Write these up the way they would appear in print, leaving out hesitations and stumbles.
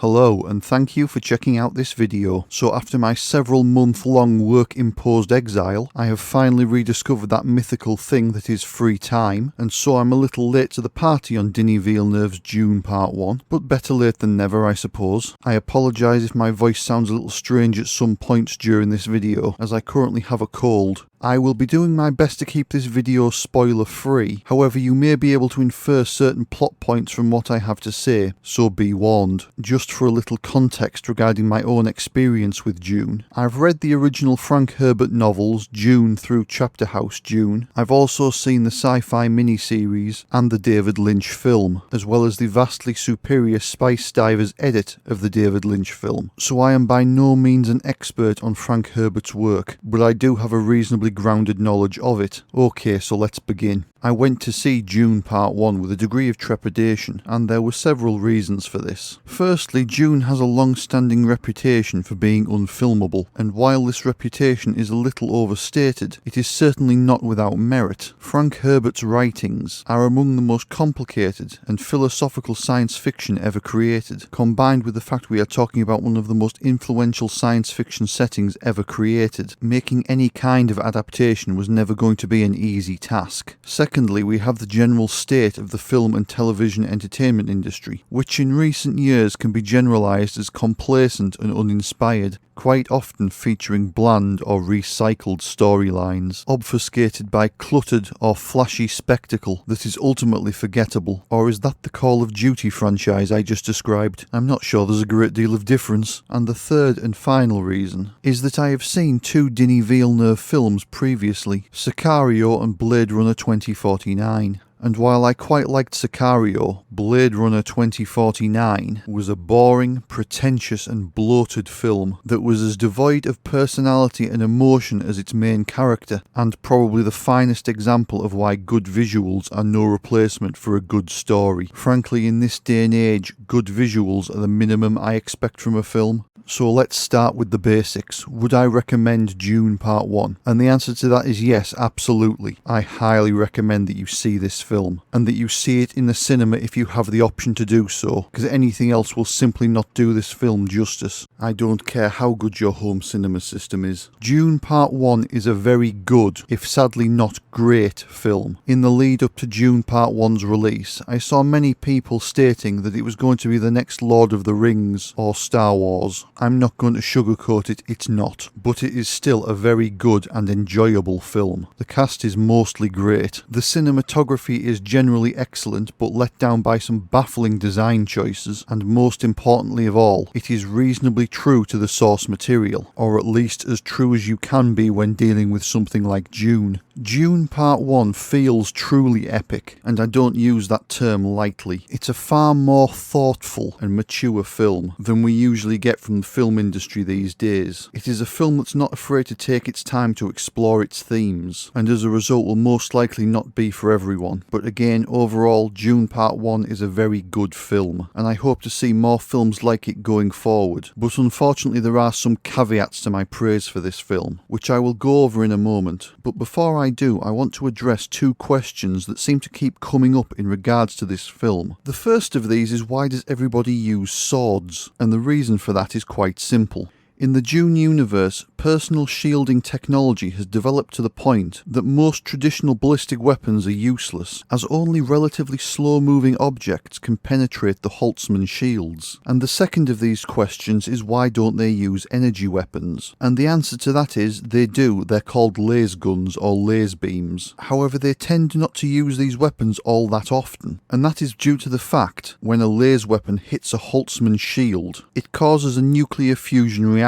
Hello, and thank you for checking out this video. So after my several month-long work-imposed exile, I have finally rediscovered that mythical thing that is free time, and so I'm a little late to the party on Denis Villeneuve's Dune Part 1, but better late than never, I suppose. I apologise if my voice sounds a little strange at some points during this video, as I currently have a cold. I will be doing my best to keep this video spoiler-free, however you may be able to infer certain plot points from what I have to say, so be warned. Just for a little context regarding my own experience with Dune, I've read the original Frank Herbert novels Dune through Chapter House Dune. I've also seen the Sci-Fi miniseries and the David Lynch film, as well as the vastly superior Spice Divers edit of the David Lynch film, so I am by no means an expert on Frank Herbert's work, but I do have a reasonably grounded knowledge of it. Okay, so let's begin. I went to see Dune Part 1 with a degree of trepidation, and there were several reasons for this. Firstly, Dune has a long-standing reputation for being unfilmable, and while this reputation is a little overstated, it is certainly not without merit. Frank Herbert's writings are among the most complicated and philosophical science fiction ever created, combined with the fact we are talking about one of the most influential science fiction settings ever created. Making any kind of adaptation was never going to be an easy task. Secondly, we have the general state of the film and television entertainment industry, which in recent years can be generalised as complacent and uninspired, quite often featuring bland or recycled storylines, obfuscated by cluttered or flashy spectacle that is ultimately forgettable. Or is that the Call of Duty franchise I just described? I'm not sure there's a great deal of difference. And the third and final reason is that I have seen two Denis Villeneuve films previously, Sicario and Blade Runner 2049. And while I quite liked Sicario, Blade Runner 2049 was a boring, pretentious and bloated film that was as devoid of personality and emotion as its main character, and probably the finest example of why good visuals are no replacement for a good story. Frankly, in this day and age, good visuals are the minimum I expect from a film. So let's start with the basics. Would I recommend Dune Part 1? And the answer to that is yes, absolutely. I highly recommend that you see this film, and that you see it in the cinema if you have the option to do so, because anything else will simply not do this film justice. I don't care how good your home cinema system is. Dune Part 1 is a very good, if sadly not great, film. In the lead up to Dune Part 1's release, I saw many people stating that it was going to be the next Lord of the Rings or Star Wars. I'm not going to sugarcoat it, it's not, but it is still a very good and enjoyable film. The cast is mostly great. The cinematography is generally excellent, but let down by some baffling design choices, and most importantly of all, it is reasonably true to the source material, or at least as true as you can be when dealing with something like Dune. Dune Part 1 feels truly epic, and I don't use that term lightly. It's a far more thoughtful and mature film than we usually get from the film industry these days. It is a film that's not afraid to take its time to explore its themes, and as a result will most likely not be for everyone. But again, overall, Dune Part 1 is a very good film, and I hope to see more films like it going forward. But unfortunately there are some caveats to my praise for this film, which I will go over in a moment. But before I do, I want to address two questions that seem to keep coming up in regards to this film. The first of these is, why does everybody use swords? And the reason for that is quite simple. In the Dune universe, personal shielding technology has developed to the point that most traditional ballistic weapons are useless, as only relatively slow-moving objects can penetrate the Holtzman shields. And the second of these questions is, why don't they use energy weapons? And the answer to that is, they do. They're called laser guns or laser beams. However, they tend not to use these weapons all that often, and that is due to the fact when a laser weapon hits a Holtzman shield, it causes a nuclear fusion reaction,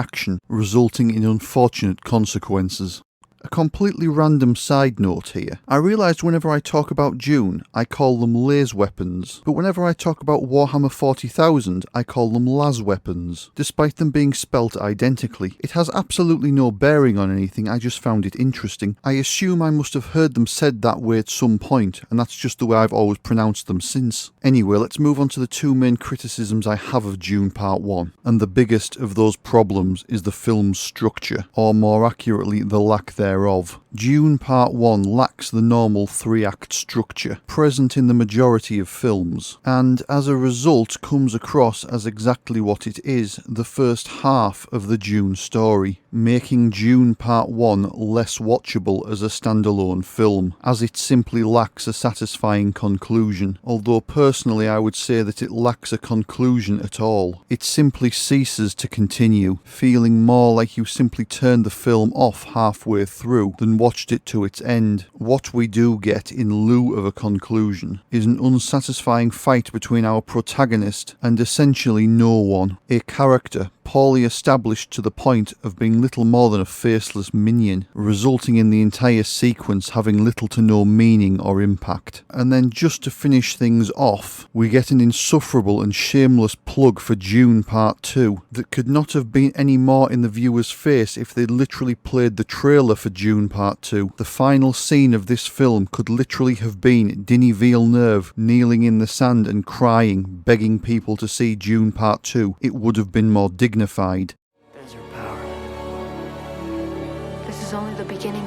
resulting in unfortunate consequences. A completely random side note here. I realised whenever I talk about Dune, I call them laser weapons, but whenever I talk about Warhammer 40,000, I call them las weapons, despite them being spelt identically. It has absolutely no bearing on anything, I just found it interesting. I assume I must have heard them said that way at some point, and that's just the way I've always pronounced them since. Anyway, let's move on to the two main criticisms I have of Dune Part 1, and the biggest of those problems is the film's structure, or more accurately, the lack thereof. thereof. Dune Part 1 lacks the normal 3-act structure, present in the majority of films, and as a result comes across as exactly what it is, the first half of the Dune story, making Dune Part 1 less watchable as a standalone film, as it simply lacks a satisfying conclusion, although personally I would say that it lacks a conclusion at all. It simply ceases to continue, feeling more like you simply turned the film off halfway through than watched it to its end. What we do get in lieu of a conclusion is an unsatisfying fight between our protagonist and essentially no one, a character poorly established to the point of being little more than a faceless minion, resulting in the entire sequence having little to no meaning or impact. And then just to finish things off, we get an insufferable and shameless plug for Dune Part 2 that could not have been any more in the viewer's face if they'd literally played the trailer for Dune Part 2. The final scene of this film could literally have been Denis Villeneuve kneeling in the sand and crying, begging people to see Dune Part 2. It would have been more dignified. There's your power. This is only the beginning.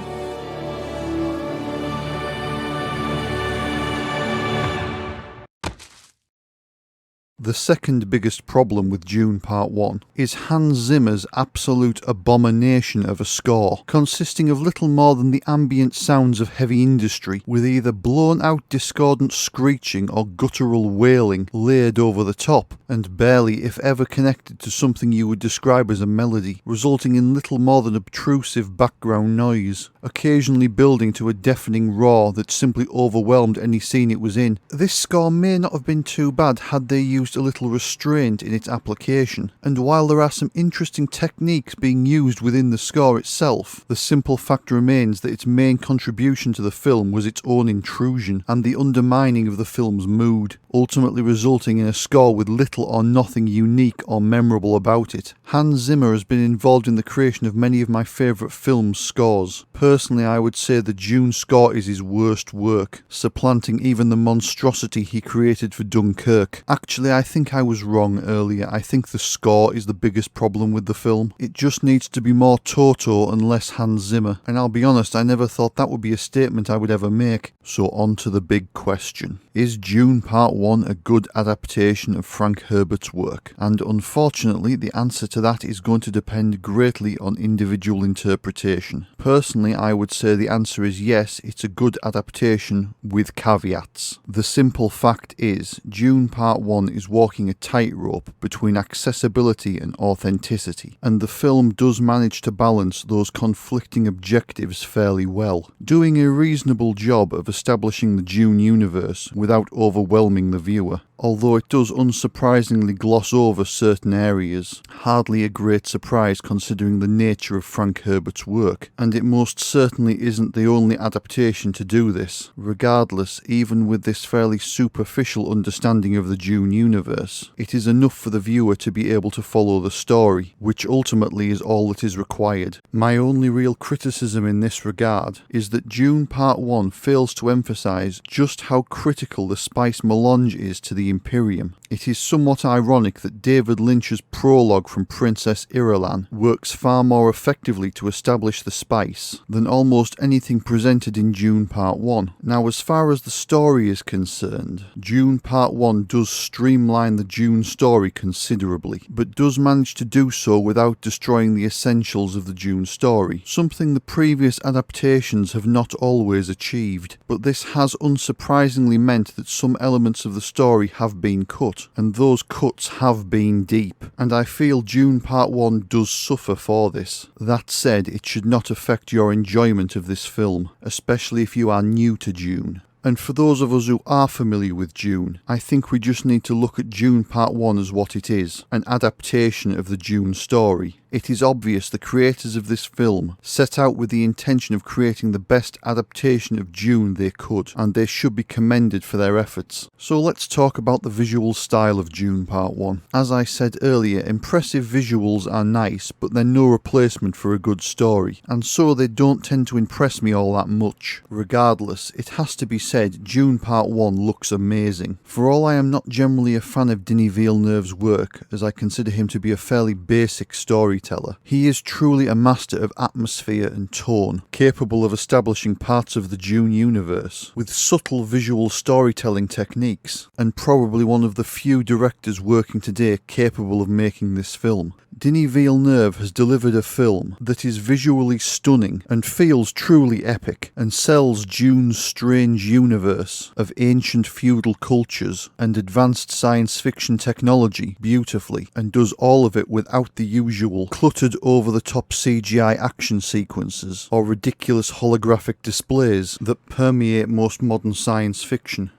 The second biggest problem with Dune Part 1 is Hans Zimmer's absolute abomination of a score, consisting of little more than the ambient sounds of heavy industry, with either blown-out discordant screeching or guttural wailing layered over the top, and barely if ever connected to something you would describe as a melody, resulting in little more than obtrusive background noise, occasionally building to a deafening roar that simply overwhelmed any scene it was in. This score may not have been too bad had they used a little restraint in its application, and while there are some interesting techniques being used within the score itself, the simple fact remains that its main contribution to the film was its own intrusion and the undermining of the film's mood, ultimately resulting in a score with little or nothing unique or memorable about it. Hans Zimmer has been involved in the creation of many of my favourite film scores. Personally, I would say the Dune score is his worst work, supplanting even the monstrosity he created for Dunkirk. Actually, I think I was wrong earlier. I think the score is the biggest problem with the film. It just needs to be more Toto and less Hans Zimmer, and I'll be honest, I never thought that would be a statement I would ever make. So on to the big question. Is Dune Part 1 a good adaptation of Frank Herbert's work? And unfortunately, the answer to that is going to depend greatly on individual interpretation. Personally, I would say the answer is yes, it's a good adaptation with caveats. The simple fact is, Dune Part 1 is walking a tightrope between accessibility and authenticity, and the film does manage to balance those conflicting objectives fairly well, doing a reasonable job of establishing the Dune universe without overwhelming the viewer. Although it does unsurprisingly gloss over certain areas, hardly a great surprise considering the nature of Frank Herbert's work, and it most certainly isn't the only adaptation to do this. Regardless, even with this fairly superficial understanding of the Dune universe, it is enough for the viewer to be able to follow the story, which ultimately is all that is required. My only real criticism in this regard is that Dune Part 1 fails to emphasise just how critical the spice melange is to the Imperium. It is somewhat ironic that David Lynch's prologue from Princess Irulan works far more effectively to establish the spice than almost anything presented in Dune Part 1. Now, as far as the story is concerned, Dune Part 1 does streamline the Dune story considerably, but does manage to do so without destroying the essentials of the Dune story, something the previous adaptations have not always achieved. But this has unsurprisingly meant that some elements of the story have been cut, and those cuts have been deep, and I feel Dune Part 1 does suffer for this. That said, it should not affect your enjoyment of this film, especially if you are new to Dune. And for those of us who are familiar with Dune, I think we just need to look at Dune Part 1 as what it is, an adaptation of the Dune story. It is obvious the creators of this film set out with the intention of creating the best adaptation of Dune they could, and they should be commended for their efforts. So let's talk about the visual style of Dune Part 1. As I said earlier, impressive visuals are nice, but they're no replacement for a good story, and so they don't tend to impress me all that much. Regardless, it has to be said, Dune Part 1 looks amazing. For all I am not generally a fan of Denis Villeneuve's work, as I consider him to be a fairly basic storyteller, storyteller. He is truly a master of atmosphere and tone, capable of establishing parts of the Dune universe with subtle visual storytelling techniques, and probably one of the few directors working today capable of making this film. Denis Villeneuve has delivered a film that is visually stunning and feels truly epic, and sells Dune's strange universe of ancient feudal cultures and advanced science fiction technology beautifully, and does all of it without the usual cluttered over-the-top CGI action sequences or ridiculous holographic displays that permeate most modern science fiction.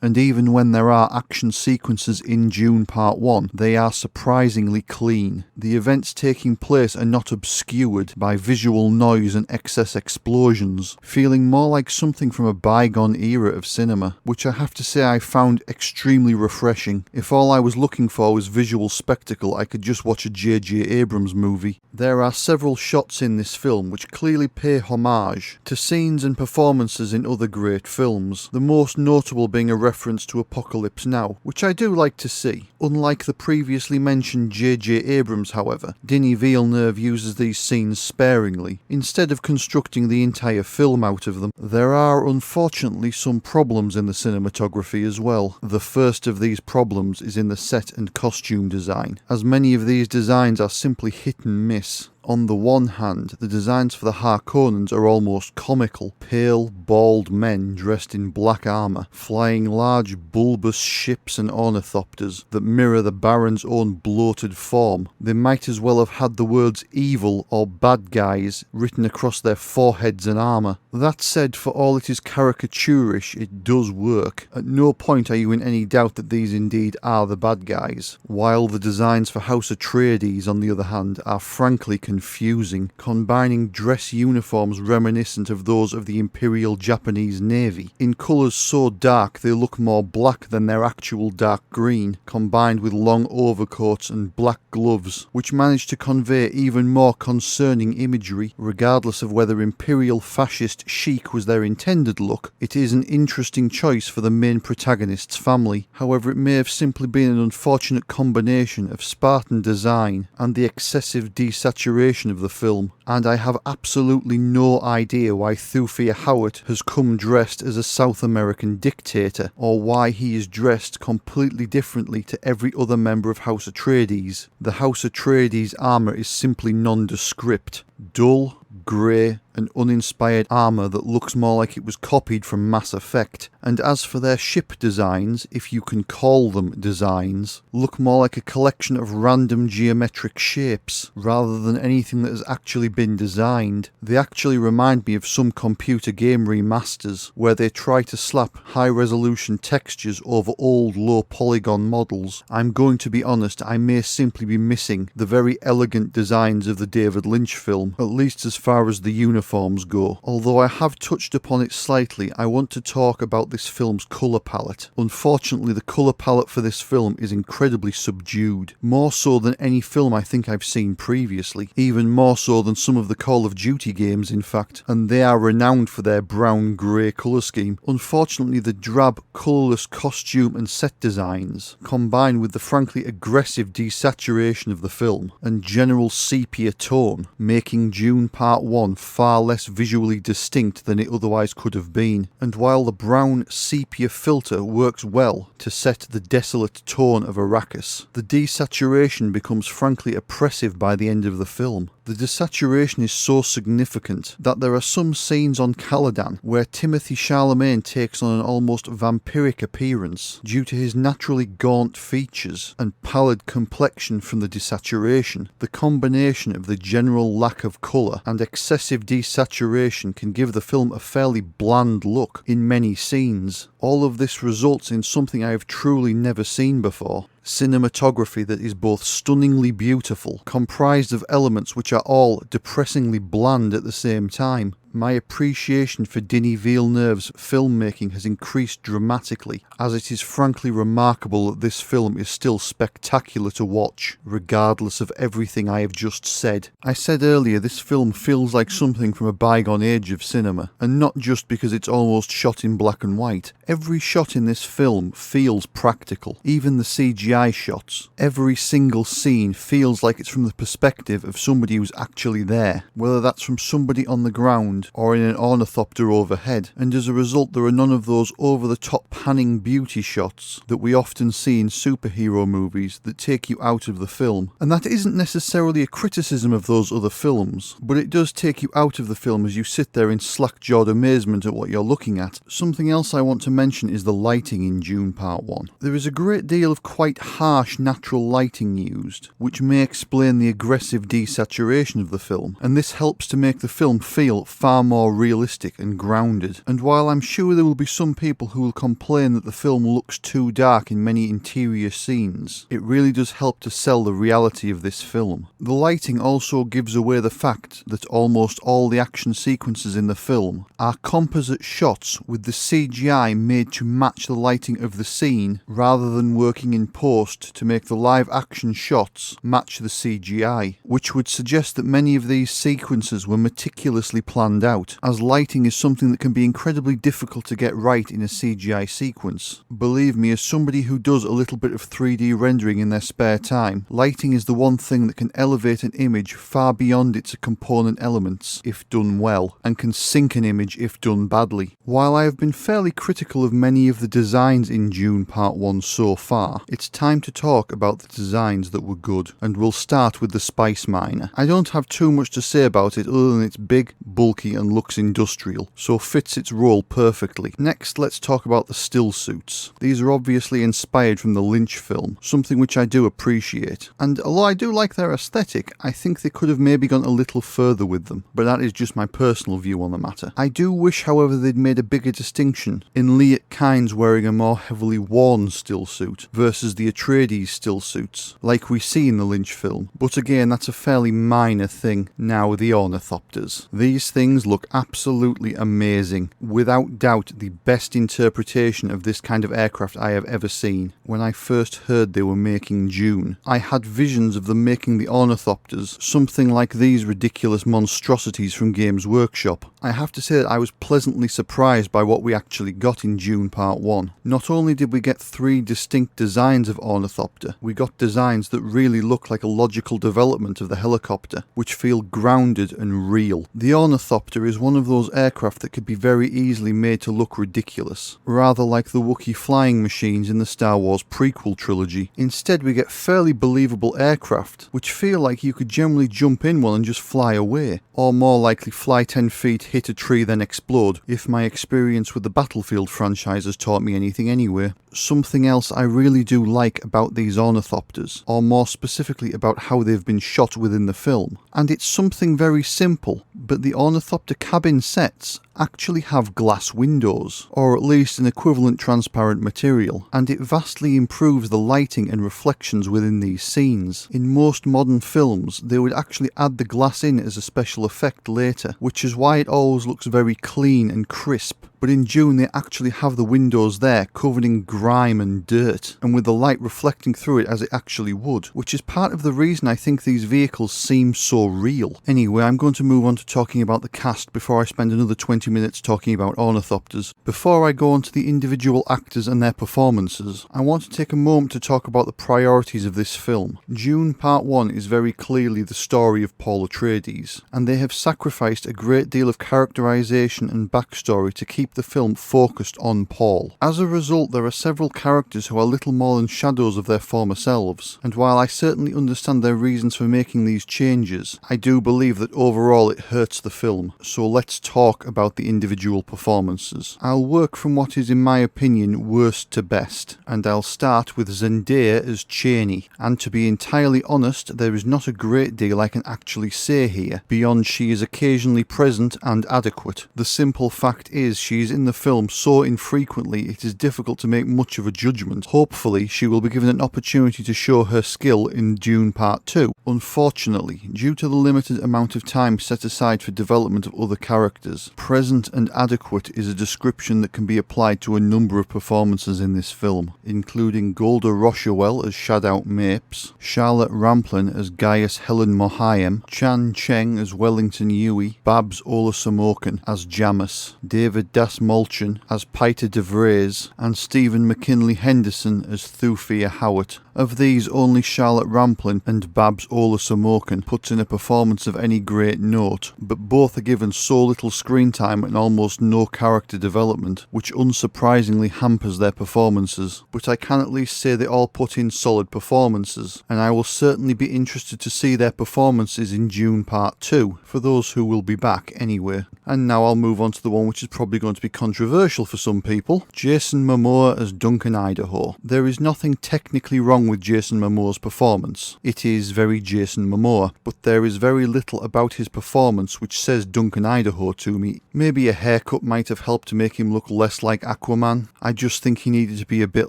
And even when there are action sequences in Dune Part 1, they are surprisingly clean. The events taking place are not obscured by visual noise and excess explosions, feeling more like something from a bygone era of cinema, which I have to say I found extremely refreshing. If all I was looking for was visual spectacle, I could just watch a J.J. Abrams movie. There are several shots in this film which clearly pay homage to scenes and performances in other great films, the most notable being a reference to Apocalypse Now, which I do like to see. Unlike the previously mentioned J.J. Abrams, however, Denis Villeneuve uses these scenes sparingly, instead of constructing the entire film out of them. There are unfortunately some problems in the cinematography as well. The first of these problems is in the set and costume design, as many of these designs are simply hit and miss. On the one hand, the designs for the Harkonnens are almost comical. Pale, bald men dressed in black armour, flying large bulbous ships and ornithopters that mirror the Baron's own bloated form. They might as well have had the words evil or bad guys written across their foreheads and armour. That said, for all it is caricaturish, it does work. At no point are you in any doubt that these indeed are the bad guys, while the designs for House Atreides, on the other hand, are frankly confusing, combining dress uniforms reminiscent of those of the Imperial Japanese Navy, in colours so dark they look more black than their actual dark green, combined with long overcoats and black gloves, which manage to convey even more concerning imagery. Regardless of whether Imperial fascist chic was their intended look, it is an interesting choice for the main protagonist's family. However, it may have simply been an unfortunate combination of Spartan design and the excessive desaturation of the film, and I have absolutely no idea why Thufir Hawat has come dressed as a South American dictator, or why he is dressed completely differently to every other member of House Atreides. The House Atreides armour is simply nondescript, dull, grey and uninspired armour that looks more like it was copied from Mass Effect. And as for their ship designs, if you can call them designs, look more like a collection of random geometric shapes, rather than anything that has actually been designed. They actually remind me of some computer game remasters, where they try to slap high-resolution textures over old low-polygon models. I'm going to be honest, I may simply be missing the very elegant designs of the David Lynch film, at least as far as the uniforms go. Although I have touched upon it slightly, I want to talk about this film's colour palette. Unfortunately, the colour palette for this film is incredibly subdued, more so than any film I think I've seen previously, even more so than some of the Call of Duty games in fact, and they are renowned for their brown-grey colour scheme. Unfortunately, the drab, colourless costume and set designs, combined with the frankly aggressive desaturation of the film and general sepia tone, making Dune Part 1 far less visually distinct than it otherwise could have been. And while the brown sepia filter works well to set the desolate tone of Arrakis, the desaturation becomes frankly oppressive by the end of the film. The desaturation is so significant that there are some scenes on Caladan where Timothée Chalamet takes on an almost vampiric appearance due to his naturally gaunt features and pallid complexion from the desaturation. The combination of the general lack of colour and excessive desaturation can give the film a fairly bland look in many scenes. All of this results in something I have truly never seen before. Cinematography that is both stunningly beautiful, comprised of elements which are all depressingly bland at the same time. My appreciation for Denis Villeneuve's filmmaking has increased dramatically, as it is frankly remarkable that this film is still spectacular to watch, regardless of everything I have just said. I said earlier this film feels like something from a bygone age of cinema, and not just because it's almost shot in black and white. Every shot in this film feels practical, even the CGI shots. Every single scene feels like it's from the perspective of somebody who's actually there, whether that's from somebody on the ground or in an ornithopter overhead, and as a result there are none of those over-the-top panning beauty shots that we often see in superhero movies that take you out of the film. And that isn't necessarily a criticism of those other films, but it does take you out of the film as you sit there in slack-jawed amazement at what you're looking at. Something else I want to mention is the lighting in Dune Part 1. There is a great deal of quite harsh natural lighting used, which may explain the aggressive desaturation of the film, and this helps to make the film feel far more realistic and grounded. And while I'm sure there will be some people who will complain that the film looks too dark in many interior scenes, it really does help to sell the reality of this film. The lighting also gives away the fact that almost all the action sequences in the film are composite shots with the CGI made to match the lighting of the scene rather than working in post to make the live action shots match the CGI, which would suggest that many of these sequences were meticulously planned out, as lighting is something that can be incredibly difficult to get right in a CGI sequence. Believe me, as somebody who does a little bit of 3D rendering in their spare time, lighting is the one thing that can elevate an image far beyond its component elements if done well, and can sink an image if done badly. While I have been fairly critical of many of the designs in Dune Part 1 so far, it's time to talk about the designs that were good, and we'll start with the Spice Miner. I don't have too much to say about it other than it's big, bulky and looks industrial, so fits its role perfectly. Next, let's talk about the still suits. These are obviously inspired from the Lynch film, something which I do appreciate, and although I do like their aesthetic, I think they could have maybe gone a little further with them, but that is just my personal view on the matter. I do wish, however, they'd made a bigger distinction in Leigh Kinds wearing a more heavily worn still suit versus the Atreides still suits, like we see in the Lynch film, but again that's a fairly minor thing. Now the ornithopters. These things look absolutely amazing, without doubt the best interpretation of this kind of aircraft I have ever seen. When I first heard they were making Dune, I had visions of them making the ornithopters something like these ridiculous monstrosities from Games Workshop. I have to say that I was pleasantly surprised by what we actually got in Dune Part 1. Not only did we get 3 distinct designs of ornithopter, we got designs that really look like a logical development of the helicopter, which feel grounded and real. The ornithopter is one of those aircraft that could be very easily made to look ridiculous, rather like the Wookiee flying machines in the Star Wars prequel trilogy. Instead we get fairly believable aircraft, which feel like you could generally jump in one and just fly away, or more likely fly 10 feet, hit a tree then explode, if my experience with the Battlefield franchise has taught me anything anyway. Something else I really do like about these ornithopters, or more specifically about how they've been shot within the film, and it's something very simple, but the ornithopter cabin sets actually have glass windows, or at least an equivalent transparent material, and it vastly improves the lighting and reflections within these scenes. In most modern films, they would actually add the glass in as a special effect later, which is why it always looks very clean and crisp. But in Dune they actually have the windows there covered in grime and dirt, and with the light reflecting through it as it actually would, which is part of the reason I think these vehicles seem so real. Anyway, I'm going to move on to talking about the cast before I spend another 20 minutes talking about ornithopters. Before I go on to the individual actors and their performances, I want to take a moment to talk about the priorities of this film. Dune Part 1 is very clearly the story of Paul Atreides, and they have sacrificed a great deal of characterization and backstory to keep the film focused on Paul. As a result, there are several characters who are little more than shadows of their former selves, and while I certainly understand their reasons for making these changes, I do believe that overall it hurts the film. So let's talk about the individual performances. I'll work from what is in my opinion worst to best, and I'll start with Zendaya as Cheney, and to be entirely honest, there is not a great deal I can actually say here, beyond she is occasionally present and adequate. The simple fact is she she is in the film so infrequently it is difficult to make much of a judgment. Hopefully, she will be given an opportunity to show her skill in Dune Part 2. Unfortunately, due to the limited amount of time set aside for development of other characters, present and adequate is a description that can be applied to a number of performances in this film, including Golda Roshawel as Shadout Mapes, Charlotte Rampling as Gaius Helen Mohayem, Chan Cheng as Wellington Yui, Babs Olasamokan as Jamis, David Dasmalchian as Peter de Vries, and Stephen McKinley Henderson as Thufir Howard. Of these, only Charlotte Rampling and Babs Olasamokan puts in a performance of any great note, but both are given so little screen time and almost no character development, which unsurprisingly hampers their performances. But I can at least say they all put in solid performances, and I will certainly be interested to see their performances in Dune Part 2, for those who will be back anyway. And now I'll move on to the one which is probably going to be controversial for some people, Jason Momoa as Duncan Idaho. There is nothing technically wrong with Jason Momoa's performance. It is very Jason Momoa, but there is very little about his performance which says Duncan Idaho to me. Maybe a haircut might have helped to make him look less like Aquaman. I just think he needed to be a bit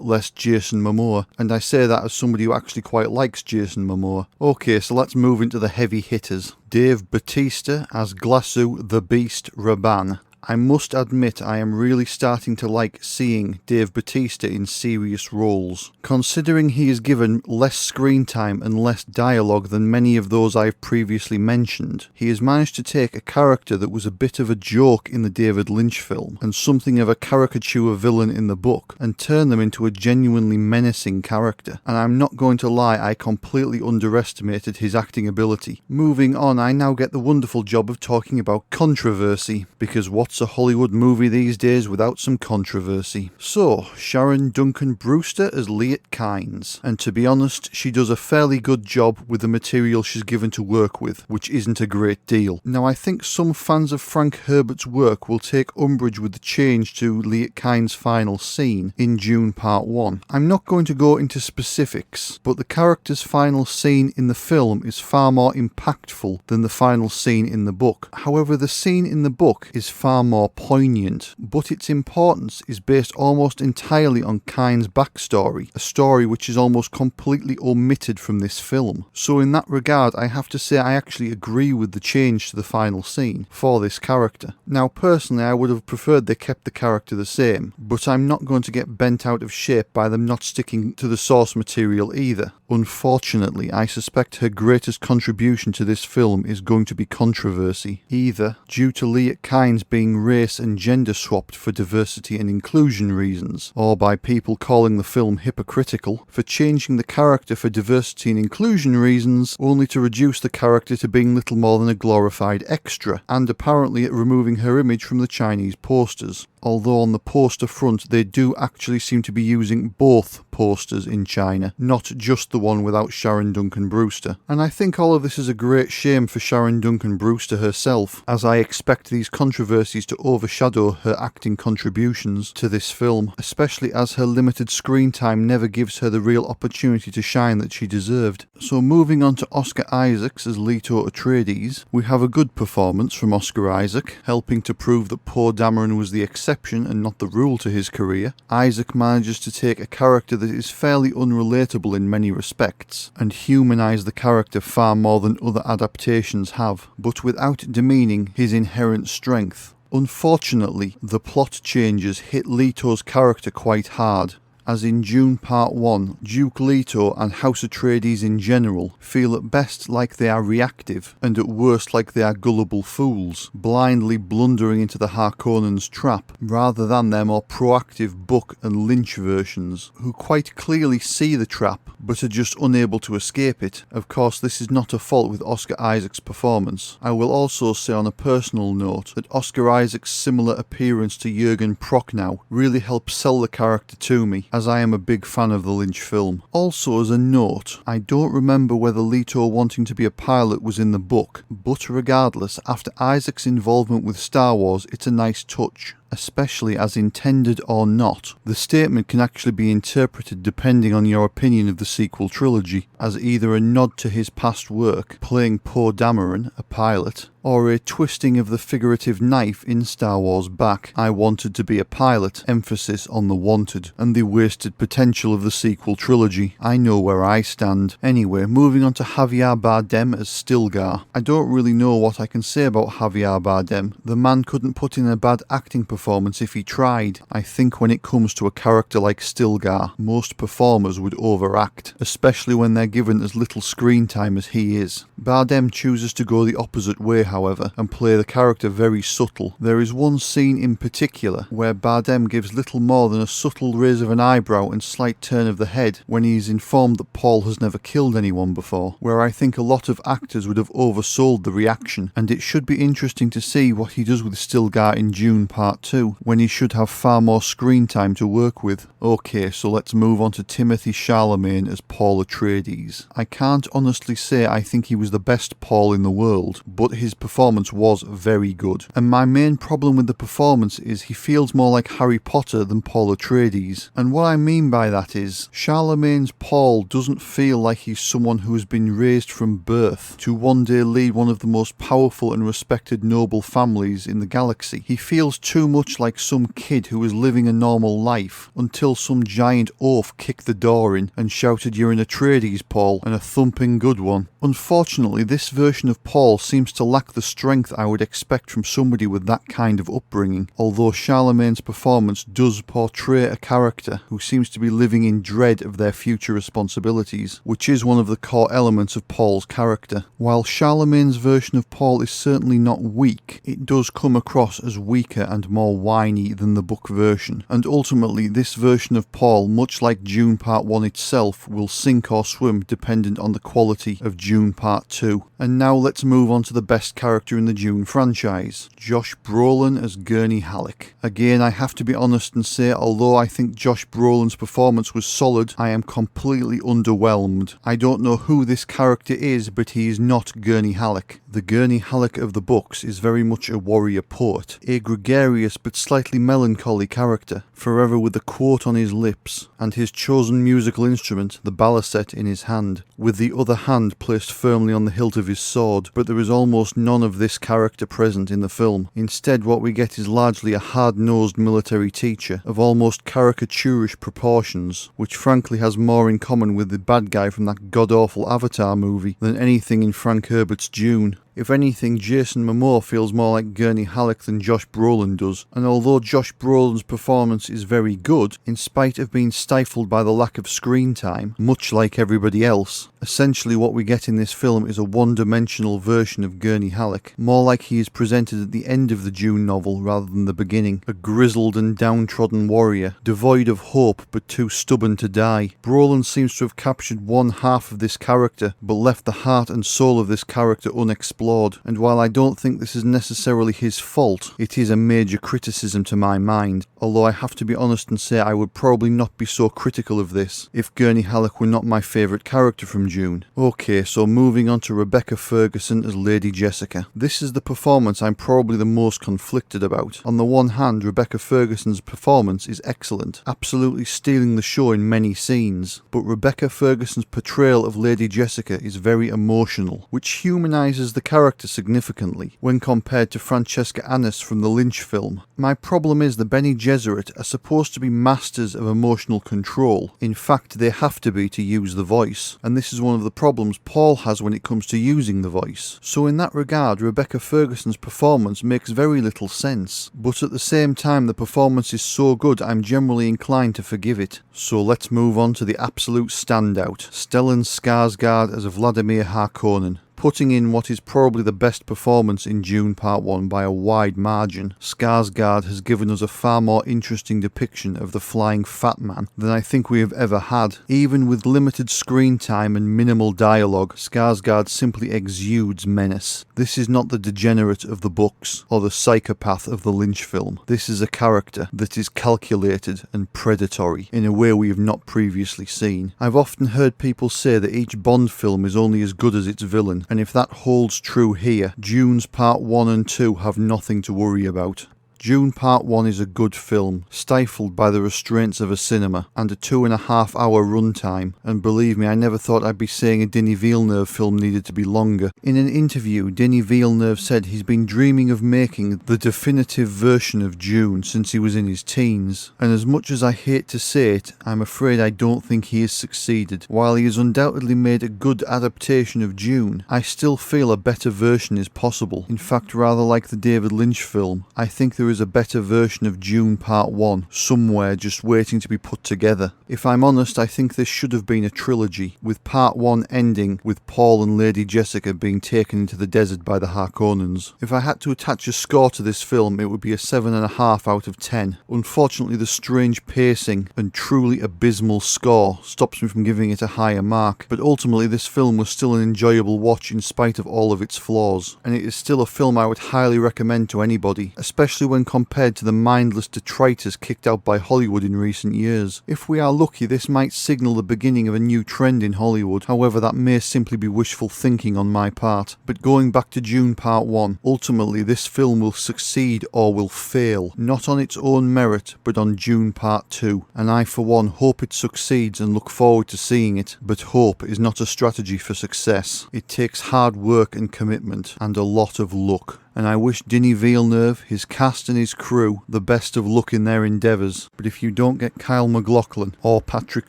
less Jason Momoa, and I say that as somebody who actually quite likes Jason Momoa. Okay, so let's move into the heavy hitters. Dave Bautista as Glassu the Beast Raban. I must admit I am really starting to like seeing Dave Bautista in serious roles. Considering he is given less screen time and less dialogue than many of those I've previously mentioned, he has managed to take a character that was a bit of a joke in the David Lynch film and something of a caricature villain in the book and turn them into a genuinely menacing character. And I'm not going to lie, I completely underestimated his acting ability. Moving on, I now get the wonderful job of talking about controversy, because what's a Hollywood movie these days without some controversy? So, Sharon Duncan Brewster as Leigh Kinds, and to be honest, she does a fairly good job with the material she's given to work with, which isn't a great deal. Now, I think some fans of Frank Herbert's work will take umbrage with the change to Leigh Kinds' final scene in Dune Part 1. I'm not going to go into specifics, but the character's final scene in the film is far more impactful than the final scene in the book. However, the scene in the book is far more poignant, but its importance is based almost entirely on Kinds' backstory, a story which is almost completely omitted from this film. So in that regard, I have to say I actually agree with the change to the final scene for this character. Now personally, I would have preferred they kept the character the same, but I'm not going to get bent out of shape by them not sticking to the source material either. Unfortunately, I suspect her greatest contribution to this film is going to be controversy, either due to Leigh Kinds being race and gender swapped for diversity and inclusion reasons, or by people calling the film hypocritical for changing the character for diversity and inclusion reasons, only to reduce the character to being little more than a glorified extra, and apparently removing her image from the Chinese posters. Although on the poster front they do actually seem to be using both posters in China, not just the one without Sharon Duncan Brewster. And I think all of this is a great shame for Sharon Duncan Brewster herself, as I expect these controversies to overshadow her acting contributions to this film, especially as her limited screen time never gives her the real opportunity to shine that she deserved. So moving on to Oscar Isaacs as Leto Atreides, we have a good performance from Oscar Isaac, helping to prove that Poe Dameron was the exception and not the rule to his career. Isaac manages to take a character that is fairly unrelatable in many respects, and humanise the character far more than other adaptations have, but without demeaning his inherent strength. Unfortunately, the plot changes hit Leto's character quite hard, as in Dune Part 1, Duke Leto and House Atreides in general feel at best like they are reactive, and at worst like they are gullible fools, blindly blundering into the Harkonnens' trap, rather than their more proactive book and Lynch versions, who quite clearly see the trap, but are just unable to escape it. Of course, this is not a fault with Oscar Isaac's performance. I will also say on a personal note that Oscar Isaac's similar appearance to Jürgen Prochnow really helps sell the character to me, as I am a big fan of the Lynch film. Also, as a note, I don't remember whether Leto wanting to be a pilot was in the book, but regardless, after Isaac's involvement with Star Wars, it's a nice touch. especially as intended or not. The statement can actually be interpreted depending on your opinion of the sequel trilogy, as either a nod to his past work, playing Poe Dameron, a pilot, or a twisting of the figurative knife in Star Wars back, I wanted to be a pilot, emphasis on the wanted, and the wasted potential of the sequel trilogy. I know where I stand. Anyway, moving on to Javier Bardem as Stilgar. I don't really know what I can say about Javier Bardem. The man couldn't put in a bad acting performance if he tried. I think when it comes to a character like Stilgar, most performers would overact, especially when they're given as little screen time as he is. Bardem chooses to go the opposite way, however, and play the character very subtle. There is one scene in particular where Bardem gives little more than a subtle raise of an eyebrow and slight turn of the head when he is informed that Paul has never killed anyone before, where I think a lot of actors would have oversold the reaction, and it should be interesting to see what he does with Stilgar in Dune Part 2, when he should have far more screen time to work with. Okay, so let's move on to Timothée Chalamet as Paul Atreides. I can't honestly say I think he was the best Paul in the world, but his performance was very good. And my main problem with the performance is he feels more like Harry Potter than Paul Atreides. And what I mean by that is, Chalamet's Paul doesn't feel like he's someone who has been raised from birth to one day lead one of the most powerful and respected noble families in the galaxy. He feels too much like some kid who was living a normal life until some giant oaf kicked the door in and shouted, "You're an Atreides, Paul, and a thumping good one." Unfortunately, this version of Paul seems to lack the strength I would expect from somebody with that kind of upbringing, although Chalamet's performance does portray a character who seems to be living in dread of their future responsibilities, which is one of the core elements of Paul's character. While Chalamet's version of Paul is certainly not weak, it does come across as weaker and more whiny than the book version, and ultimately this version of Paul, much like Dune Part 1 itself, will sink or swim dependent on the quality of Dune Part 2. And now let's move on to the best character in the Dune franchise, Josh Brolin as Gurney Halleck. Again, I have to be honest and say, although I think Josh Brolin's performance was solid, I am completely underwhelmed. I don't know who this character is, but he is not Gurney Halleck. The Gurney Halleck of the books is very much a warrior poet, a gregarious but slightly melancholy character, forever with a quote on his lips, and his chosen musical instrument, the balisette, in his hand, with the other hand placed firmly on the hilt of his sword, but there is almost none of this character present in the film. Instead, what we get is largely a hard-nosed military teacher of almost caricaturish proportions, which frankly has more in common with the bad guy from that god-awful Avatar movie than anything in Frank Herbert's Dune. If anything, Jason Momoa feels more like Gurney Halleck than Josh Brolin does, and although Josh Brolin's performance is very good, in spite of being stifled by the lack of screen time, much like everybody else, essentially what we get in this film is a one-dimensional version of Gurney Halleck, more like he is presented at the end of the Dune novel rather than the beginning, a grizzled and downtrodden warrior, devoid of hope but too stubborn to die. Brolin seems to have captured one half of this character, but left the heart and soul of this character unexplored. And while I don't think this is necessarily his fault, it is a major criticism to my mind, although I have to be honest and say I would probably not be so critical of this if Gurney Halleck were not my favourite character from Dune. Okay, so moving on to Rebecca Ferguson as Lady Jessica. This is the performance I'm probably the most conflicted about. On the one hand, Rebecca Ferguson's performance is excellent, absolutely stealing the show in many scenes, but Rebecca Ferguson's portrayal of Lady Jessica is very emotional, which humanises the character significantly when compared to Francesca Annis from the Lynch film. My problem is the Bene Gesserit are supposed to be masters of emotional control. In fact, they have to be to use the voice, and this is one of the problems Paul has when it comes to using the voice. So in that regard, Rebecca Ferguson's performance makes very little sense, but at the same time the performance is so good I'm generally inclined to forgive it. So let's move on to the absolute standout, Stellan Skarsgård as Vladimir Harkonnen. Putting in what is probably the best performance in Dune Part 1 by a wide margin, Skarsgård has given us a far more interesting depiction of the flying fat man than I think we have ever had. Even with limited screen time and minimal dialogue, Skarsgård simply exudes menace. This is not the degenerate of the books, or the psychopath of the Lynch film. This is a character that is calculated and predatory in a way we have not previously seen. I've often heard people say that each Bond film is only as good as its villain, and if that holds true here, Dune's Part 1 and 2 have nothing to worry about. Dune Part 1 is a good film, stifled by the restraints of a cinema, and a 2.5-hour runtime, and believe me, I never thought I'd be saying a Denis Villeneuve film needed to be longer. In an interview, Denis Villeneuve said he's been dreaming of making the definitive version of Dune since he was in his teens, and as much as I hate to say it, I'm afraid I don't think he has succeeded. While he has undoubtedly made a good adaptation of Dune, I still feel a better version is possible. In fact, rather like the David Lynch film, I think there is a better version of Dune Part 1 somewhere just waiting to be put together. If I'm honest, I think this should have been a trilogy, with Part 1 ending with Paul and Lady Jessica being taken into the desert by the Harkonnens. If I had to attach a score to this film, it would be a 7.5 out of 10. Unfortunately, the strange pacing and truly abysmal score stops me from giving it a higher mark, but ultimately this film was still an enjoyable watch in spite of all of its flaws, and it is still a film I would highly recommend to anybody, especially when compared to the mindless detritus kicked out by Hollywood in recent years. If we are lucky, this might signal the beginning of a new trend in Hollywood, however that may simply be wishful thinking on my part. But going back to Dune Part 1, ultimately this film will succeed or will fail, not on its own merit, but on Dune Part 2, and I for one hope it succeeds and look forward to seeing it, but hope is not a strategy for success. It takes hard work and commitment, and a lot of luck. And I wish Denis Villeneuve, his cast and his crew the best of luck in their endeavours, but if you don't get Kyle MacLachlan or Patrick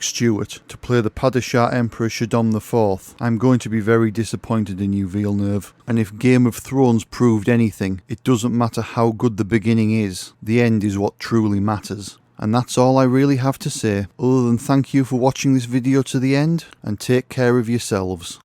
Stewart to play the Padishah Emperor Shaddam IV, I'm going to be very disappointed in you, Villeneuve. And if Game of Thrones proved anything, it doesn't matter how good the beginning is, the end is what truly matters. And that's all I really have to say, other than thank you for watching this video to the end, and take care of yourselves.